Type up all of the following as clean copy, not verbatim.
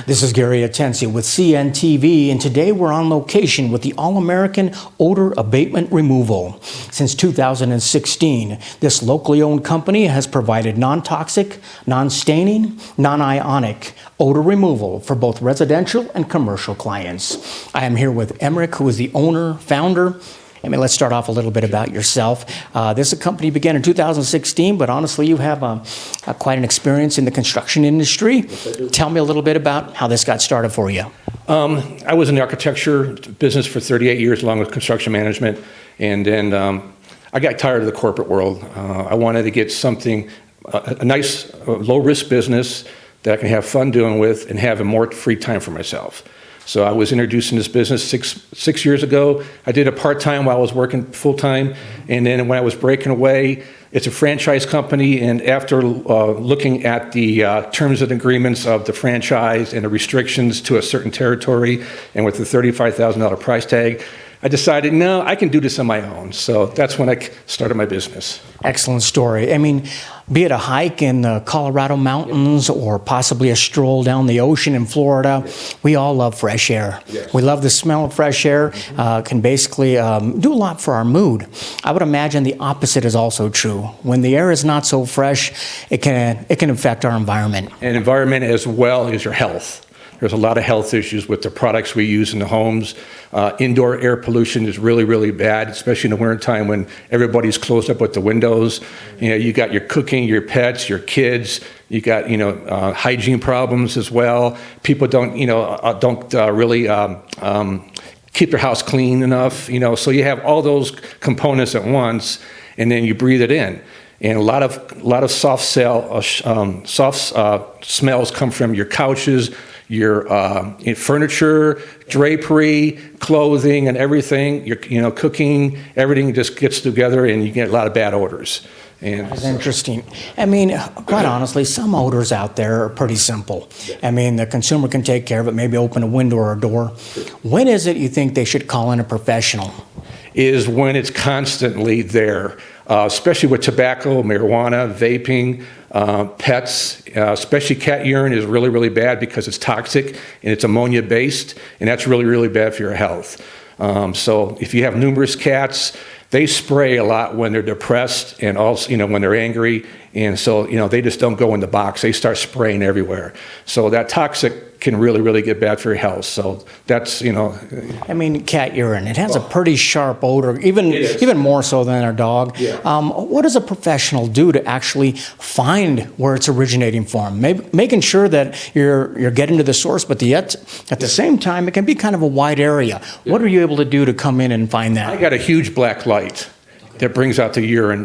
This is Gary Atensi with CNTV, and today we're on location with the All-American Odor Abatement Removal. Since 2016, this locally owned company has provided non-toxic, non-staining, non-ionic odor removal for both residential and commercial clients. I am here with Emmerich, who is the owner, founder. Let's start off a little bit about yourself. This company began in 2016, but honestly, you have quite an experience in the construction industry. Yes, tell me a little bit about how this got started for you. I was in the architecture business for 38 years, along with construction management, and then I got tired of the corporate world. I wanted to get something, a nice, low-risk business that I can have fun doing with and have more free time for myself. So I was introduced in this business six years ago. I did it part-time while I was working full-time, and then when I was breaking away, it's a franchise company, and after looking at the terms and agreements of the franchise and the restrictions to a certain territory, and with the $35,000 price tag, I decided, no, I can do this on my own. So that's when I started my business. Excellent story. Be it a hike in the Colorado mountains or possibly a stroll down the ocean in Florida, we all love fresh air. Yes. We love the smell of fresh air, can basically do a lot for our mood. I would imagine the opposite is also true. When the air is not so fresh, it can affect our environment. And environment as well as your health. There's a lot of health issues with the products we use in the homes. Indoor air pollution is really, really bad, especially in the wintertime when everybody's closed up with the windows. You got your cooking, your pets, your kids. You got hygiene problems as well. People don't really keep their house clean enough. So you have all those components at once, and then you breathe it in. And a lot of soft smells come from your couches, your furniture, drapery, clothing, and everything. Your cooking, everything just gets together, and you get a lot of bad odors. And that's interesting. Quite honestly, some odors out there are pretty simple. The consumer can take care of it, maybe open a window or a door. When is it you think they should call in a professional? Is when it's constantly there, especially with tobacco, marijuana, vaping, pets, especially cat urine is really, really bad because it's toxic and it's ammonia-based, and that's really, really bad for your health. So if you have numerous cats, they spray a lot when they're depressed and also, when they're angry, and so, they just don't go in the box. They start spraying everywhere. So that toxic can really, really get bad for your health. So that's, cat urine, it has a pretty sharp odor, even more so than our dog. Yeah. What does a professional do to actually find where it's originating from? Making sure that you're getting to the source, but yet at the same time, it can be kind of a wide area. Yeah. What are you able to do to come in and find that? I got a huge black light that brings out the urine,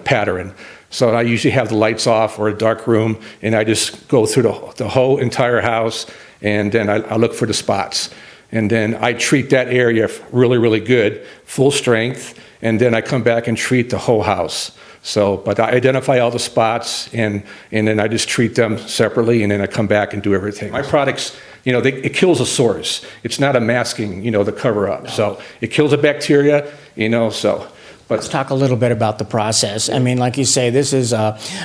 pattern. So I usually have the lights off or a dark room, and I just go through the whole entire house, and then I look for the spots. And then I treat that area really, really good, full strength, and then I come back and treat the whole house. But I identify all the spots, and then I just treat them separately, and then I come back and do everything. My products, it kills a source. It's not a masking, the cover up. No. So it kills the bacteria, Let's talk a little bit about the process. Like you say, this is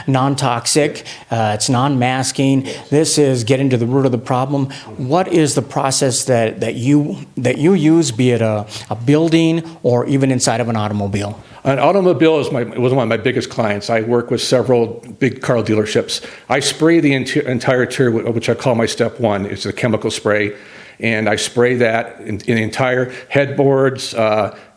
non-toxic, it's non-masking. This is getting to the root of the problem. What is the process that you use, be it a building or even inside of an automobile? An automobile was one of my biggest clients. I work with several big car dealerships. I spray the entire interior, which I call my step one. It's a chemical spray, and I spray that in the entire headboards,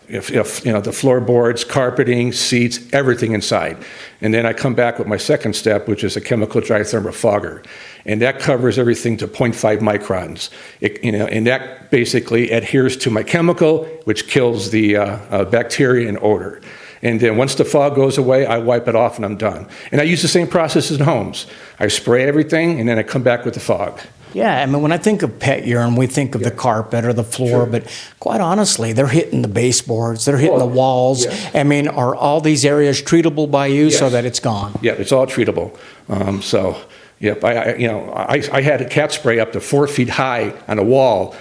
the floorboards, carpeting, seats, everything inside. And then I come back with my second step, which is a chemical dry thermal fogger. And that covers everything to 0.5 microns. And that basically adheres to my chemical, which kills the bacteria and odor. And then once the fog goes away, I wipe it off and I'm done. And I use the same process in homes. I spray everything, and then I come back with the fog. Yeah, when I think of pet urine, we think of the carpet or the floor, Sure. But quite honestly, they're hitting the baseboards, they're hitting the walls. Yeah. Are all these areas treatable by you so that it's gone? Yeah, it's all treatable. Yep, I had a cat spray up to 4 feet high on a wall.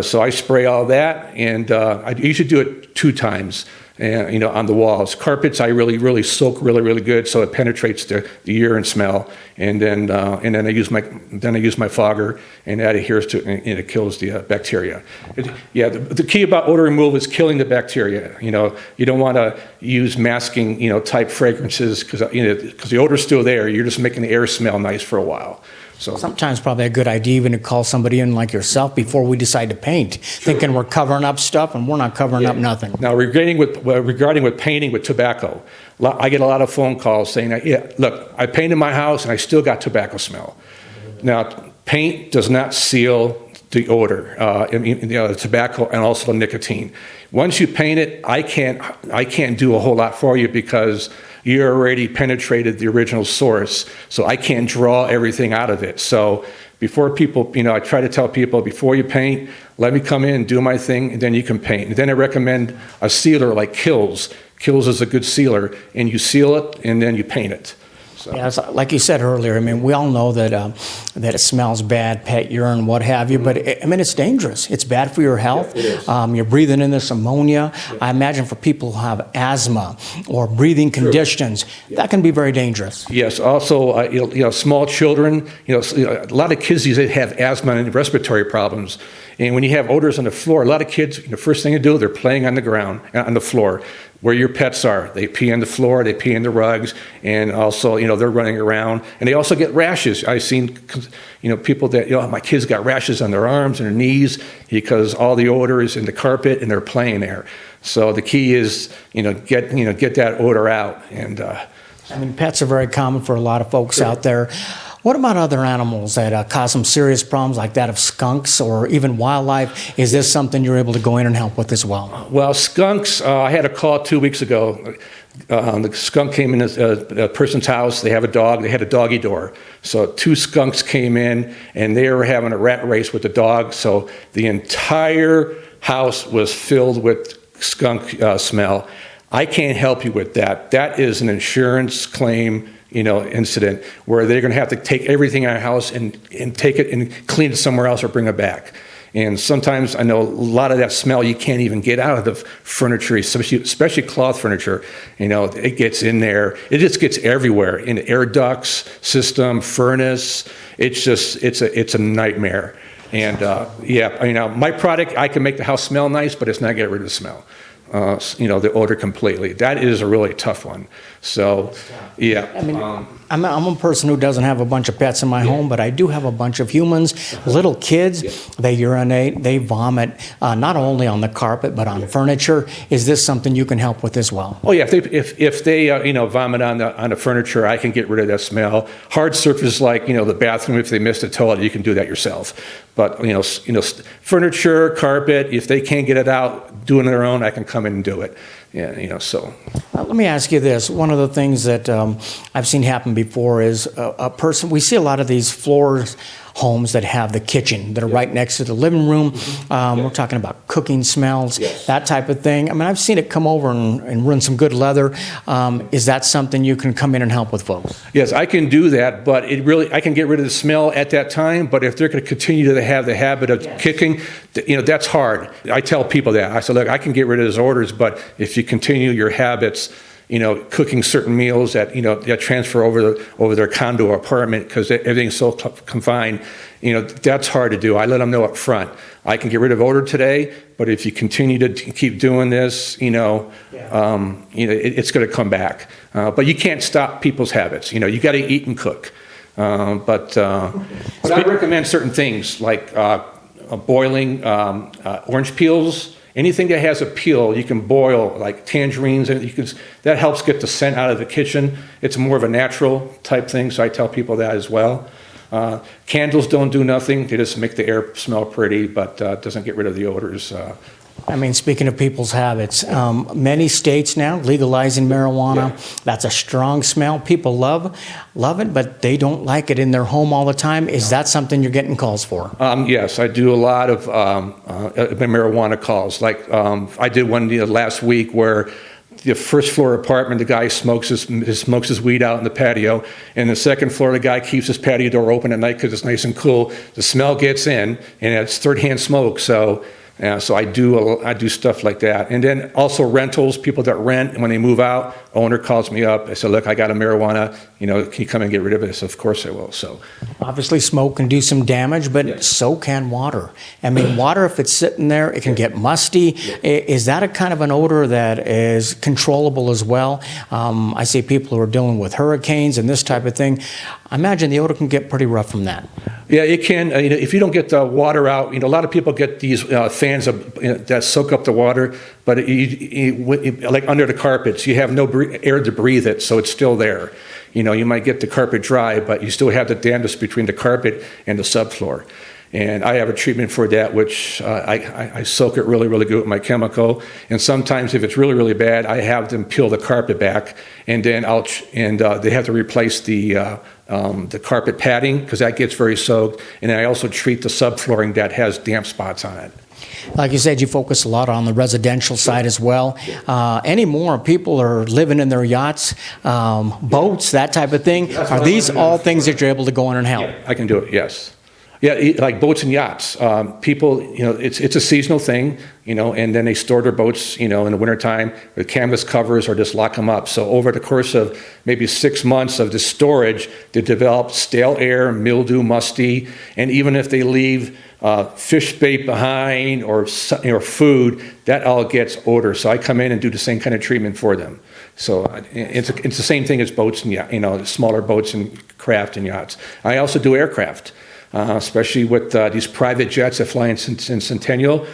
So I spray all that, and I usually do it 2 times. and, on the walls. Carpets, I really soak really good, so it penetrates the urine smell. And then I use my fogger, and that adheres to it, and it kills the bacteria. The key about odor removal is killing the bacteria. You don't want to use masking, type fragrances because the odor's still there. You're just making the air smell nice for a while. So Sometimes probably a good idea even to call somebody in like yourself before we decide to paint, thinking we're covering up stuff, and we're not covering up nothing. Now, regarding with painting with tobacco, I get a lot of phone calls saying, look, I painted my house and I still got tobacco smell. Now, paint does not seal the odor, the tobacco and also the nicotine. Once you paint it, I can't do a whole lot for you because you already penetrated the original source, so I can't draw everything out of it. So before people, I try to tell people, before you paint, let me come in and do my thing, and then you can paint. And then I recommend a sealer like Kills. Kills is a good sealer, and you seal it, and then you paint it. So. Yeah, like you said earlier, we all know that that it smells bad, pet urine, what have you, but it's dangerous. It's bad for your health. Yeah, it is. You're breathing in this ammonia. Yeah. I imagine for people who have asthma or breathing conditions, that can be very dangerous. Yes, also, small children, a lot of kids these days have asthma and respiratory problems. And when you have odors on the floor, a lot of kids, the first thing they do, they're playing on the ground, on the floor, where your pets are. They pee on the floor, they pee in the rugs, and also, they're running around. And they also get rashes. I've seen, people that, my kids got rashes on their arms and their knees because all the odor is in the carpet and they're playing there. So the key is, get that odor out. And pets are very common for a lot of folks out there. What about other animals that cause some serious problems like that of skunks or even wildlife? Is this something you're able to go in and help with as well? Well, skunks, I had a call 2 weeks ago. The skunk came in a person's house. They have a dog. They had a doggy door. So 2 skunks came in, and they were having a rat race with the dog. So the entire house was filled with skunk smell. I can't help you with that. That is an insurance claim incident where they're going to have to take everything in our house and take it and clean it somewhere else or bring it back. And sometimes I know a lot of that smell you can't even get out of the furniture, especially cloth furniture. It gets in there. It just gets everywhere in the air ducts, system, furnace. It's a nightmare. And my product, I can make the house smell nice, but it's not get rid of the smell. The odor completely. That is a really tough one. So, yeah. I'm a person who doesn't have a bunch of pets in my home, but I do have a bunch of humans, little kids. They urinate, they vomit, not only on the carpet, but on furniture. Is this something you can help with as well? Oh, yeah. If they vomit on the furniture, I can get rid of that smell. Hard surfaces like, the bathroom, if they missed the toilet, you can do that yourself. But, furniture, carpet, if they can't get it out, doing it on their own, I can come in and do it. Yeah, so. Let me ask you this. One of the things that I've seen happen before is a person, we see a lot of these floors, homes that have the kitchen that are right next to the living room. We're talking about cooking smells, that type of thing. I've seen it come over and run some good leather. Is that something you can come in and help with, folks? Yes, I can do that, but I can get rid of the smell at that time, but if they're going to continue to have the habit of kicking, that's hard. I tell people that. I say, look, I can get rid of those odors, but if you continue your habits, cooking certain meals that transfer over their condo or apartment because everything's so confined, that's hard to do. I let them know up front. I can get rid of odor today, but if you continue to keep doing this, it's going to come back. But you can't stop people's habits. You got to eat and cook. But I recommend certain things like boiling orange peels. Anything that has a peel, you can boil, like tangerines, and that helps get the scent out of the kitchen. It's more of a natural type thing, so I tell people that as well. Candles don't do nothing. They just make the air smell pretty, but it doesn't get rid of the odors. Speaking of people's habits, many states now legalizing marijuana. That's a strong smell. People love it, but they don't like it in their home all the time. Is that something you're getting calls for? Yes, I do a lot of marijuana calls. Like I did one last week where the first floor apartment, the guy smokes his weed out in the patio, and the second floor, the guy keeps his patio door open at night because it's nice and cool. The smell gets in, and it's third-hand smoke, so So I do stuff like that. And then also rentals, people that rent, and when they move out, owner calls me up. I said, look, I got a marijuana, can you come and get rid of it? I said, of course I will. So Obviously, smoke can do some damage, but so can water. I mean, water, if it's sitting there, it can get musty. Is that a kind of an odor that is controllable as well? I see people who are dealing with hurricanes and this type of thing. I imagine the odor can get pretty rough from that. Yeah, it can. If you don't get the water out, a lot of people get these fans that soak up the water, but like under the carpets, you have no air to breathe it, so it's still there. You might get the carpet dry, but you still have the dampness between the carpet and the subfloor. And I have a treatment for that, which I soak it really, really good with my chemical. And sometimes, if it's really, really bad, I have them peel the carpet back, and then they have to replace the carpet padding because that gets very soaked. And then I also treat the subflooring that has damp spots on it. Like you said, you focus a lot on the residential side as well. Anymore, people are living in their yachts, boats, that type of thing. Are these all things that you're able to go in and help? Yeah, I can do it, yes. Yeah, like boats and yachts. People, it's a seasonal thing, and then they store their boats, in the wintertime with canvas covers or just lock them up. So over the course of maybe 6 months of the storage, they develop stale air, mildew, musty, and even if they leave fish bait behind or food, that all gets odor. So I come in and do the same kind of treatment for them. So it's the same thing as boats and smaller boats and craft and yachts. I also do aircraft. Especially with these private jets that fly in Centennial.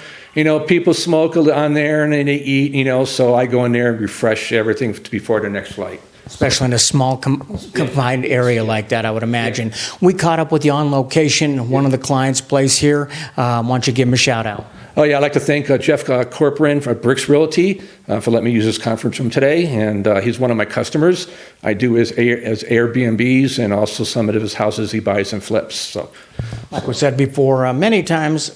People smoke on there and then they eat, so I go in there and refresh everything before the next flight. Especially in a small confined area like that, I would imagine. We caught up with you on location, one of the clients' place here. Why don't you give him a shout out? Oh, yeah, I'd like to thank Jeff Corcoran for Bricks Realty for letting me use this conference room today, and he's one of my customers. I do his Airbnbs and also some of his houses he buys and flips. So, like we said before, many times,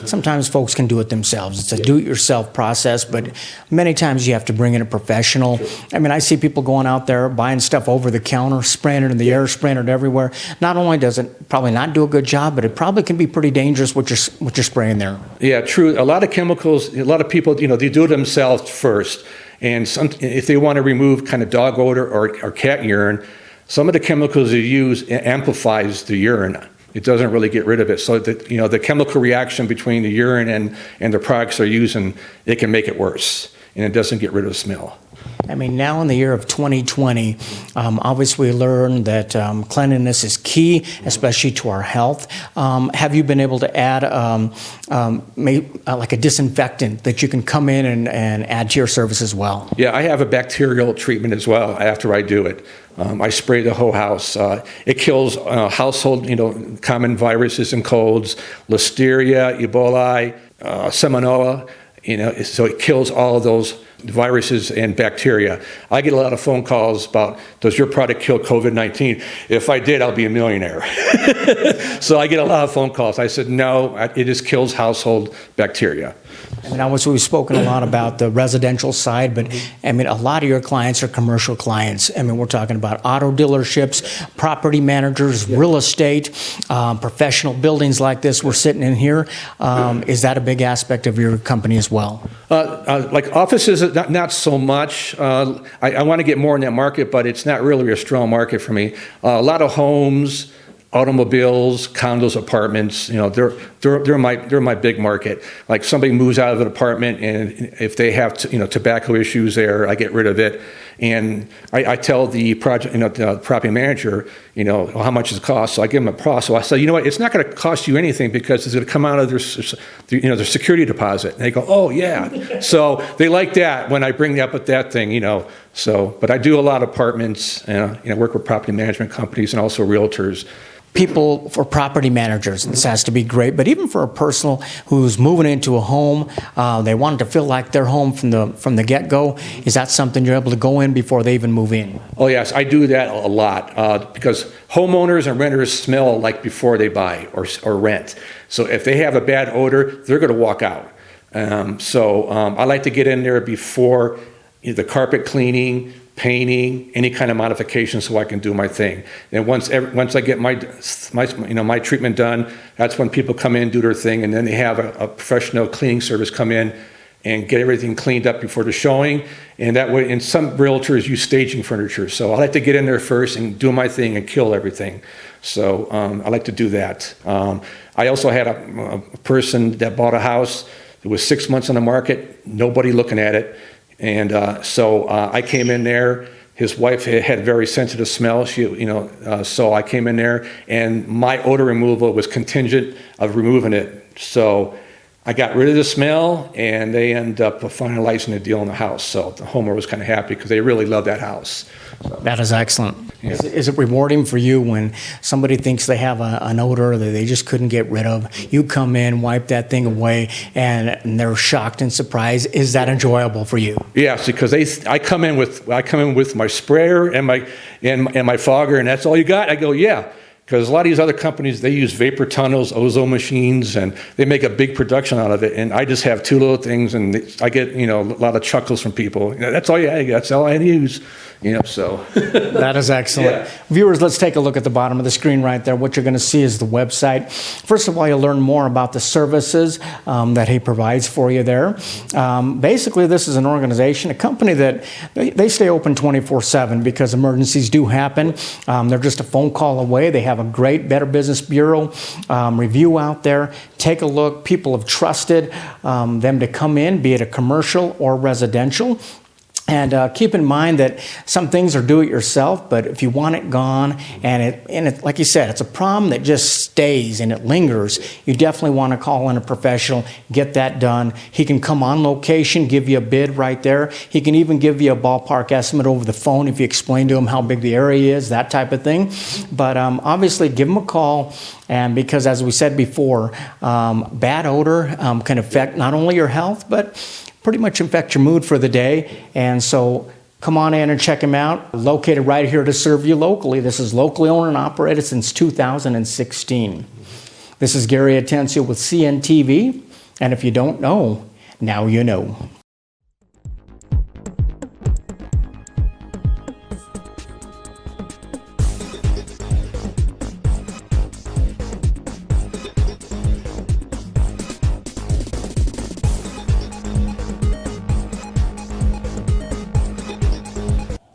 sometimes folks can do it themselves. It's a do-it-yourself process, but many times you have to bring in a professional. I see people going out there buying stuff over the counter, spraying it in the air, spraying it everywhere. Not only does it probably not do a good job, but it probably can be pretty dangerous what you're spraying there. Yeah, true. A lot of chemicals, a lot of people, they do it themselves first. And if they want to remove kind of dog odor or cat urine, some of the chemicals they use amplifies the urine. It doesn't really get rid of it. So the chemical reaction between the urine and the products they're using, it can make it worse. And it doesn't get rid of the smell. Now in the year of 2020, obviously we learned that cleanliness is key, especially to our health. Have you been able to add like a disinfectant that you can come in and add to your service as well? Yeah, I have a bacterial treatment as well after I do it. I spray the whole house. It kills household, common viruses and colds, Listeria, Ebola, Salmonella. So it kills all of those viruses and bacteria. I get a lot of phone calls about, does your product kill COVID-19? If I did, I'll be a millionaire. So I get a lot of phone calls. I said, no, it just kills household bacteria. Obviously we've spoken a lot about the residential side, but a lot of your clients are commercial clients. We're talking about auto dealerships, property managers, real estate, professional buildings like this we're sitting in here. Is that a big aspect of your company as well? Like offices, not so much. I want to get more in that market, but it's not really a strong market for me. A lot of homes, automobiles, condos, apartments, they're my big market. Like somebody moves out of an apartment and if they have tobacco issues there, I get rid of it. And I tell the project, the property manager, how much it costs. So I give them a price. So I say, it's not going to cost you anything because it's going to come out of their security deposit. And they go, oh yeah. So they like that when I bring up with that thing, So, but I do a lot of apartments, work with property management companies and also realtors. People, for property managers, this has to be great, but even for a person who's moving into a home, they want it to feel like their home from the get-go. Is that something you're able to go in before they even move in? Oh yes, I do that a lot because homeowners and renters smell like before they buy or rent. So if they have a bad odor, they're going to walk out. I like to get in there before the carpet cleaning, painting, any kind of modification so I can do my thing. And once I get my treatment done, that's when people come in, do their thing, and then they have a professional cleaning service come in and get everything cleaned up before the showing. And that way, and some realtors use staging furniture. So I like to get in there first and do my thing and kill everything. So I like to do that. I also had a person that bought a house. It was 6 months on the market, nobody looking at it. And so I came in there. His wife had very sensitive smell. So I came in there, and my odor removal was contingent of removing it. So I got rid of the smell, and they ended up finalizing the deal in the house. So the homeowner was kind of happy because they really love that house. So, That is excellent. Yeah. Is it rewarding for you when somebody thinks they have an odor that they just couldn't get rid of? You come in, wipe that thing away, and they're shocked and surprised. Is that enjoyable for you? yes, because I come in with my sprayer and my fogger, and that's all you got. I go, yeah. Because a lot of these other companies, they use vapor tunnels, ozone machines, and they make a big production out of it. And I just have two little things, and I get a lot of chuckles from people. That's all that's all I use. So That is excellent. Yeah. Viewers, let's take a look at the bottom of the screen right there. What you're going to see is the website. First of all, you'll learn more about the services that he provides for you there. Basically, this is an organization, a company that they stay open 24/7 because emergencies do happen. They're just a phone call away. They have a great Better Business Bureau review out there. Take a look. People have trusted them to come in, be it a commercial or residential. And keep in mind that some things are do-it-yourself, but if you want it gone, and it, like you said, it's a problem that just stays and it lingers, you definitely want to call in a professional, get that done. He can come on location, give you a bid right there. He can even give you a ballpark estimate over the phone if you explain to him how big the area is, that type of thing. But obviously, give him a call. And because, as we said before, bad odor can affect not only your health, but pretty much affect your mood for the day. And so come on in and check him out. Located right here to serve you locally. This is locally owned and operated since 2016. This is Gary Atencio with CNTV. And if you don't know, now you know.